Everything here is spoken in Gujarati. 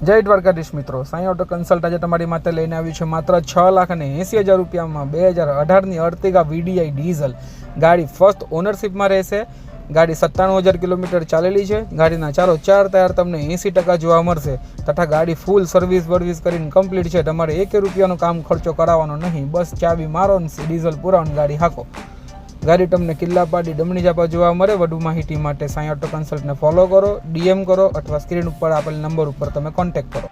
જય દ્વારકાધીશ મિત્રો, સાંઈ ઓટો કન્સલ્ટ આજે તમારી માટે લઈને આવ્યું છે માત્ર 6,80,000 રૂપિયામાં 2018ની અર્ટિગા VDI ડીઝલ ગાડી ફર્સ્ટ ઓનરશિપમાં રહેશે। ગાડી 97,000 કિલોમીટર ચાલેલી છે। ગાડીના ચારો 4 ટાયર તમને 80% જોવા મળશે તથા ગાડી ફૂલ સર્વિસ કરીને કમ્પ્લીટ છે। તમારે 1 રૂપિયાનો કામ ખર્ચો કરાવવાનો નહીં, બસ ચાવી મારો ને ડીઝલ પુરાવાનો ગાડી હાંકો। ગાડી તમને કિલ્લાપાડી ડમણી જાપા જોવા મળે। વધુ માહિતી માટે સાંઈ ઓટો કન્સલ્ટને ફોલો કરો, DM કરો અથવા સ્ક્રીન ઉપર આપેલ નંબર ઉપર તમે કોન્ટેક્ટ કરો।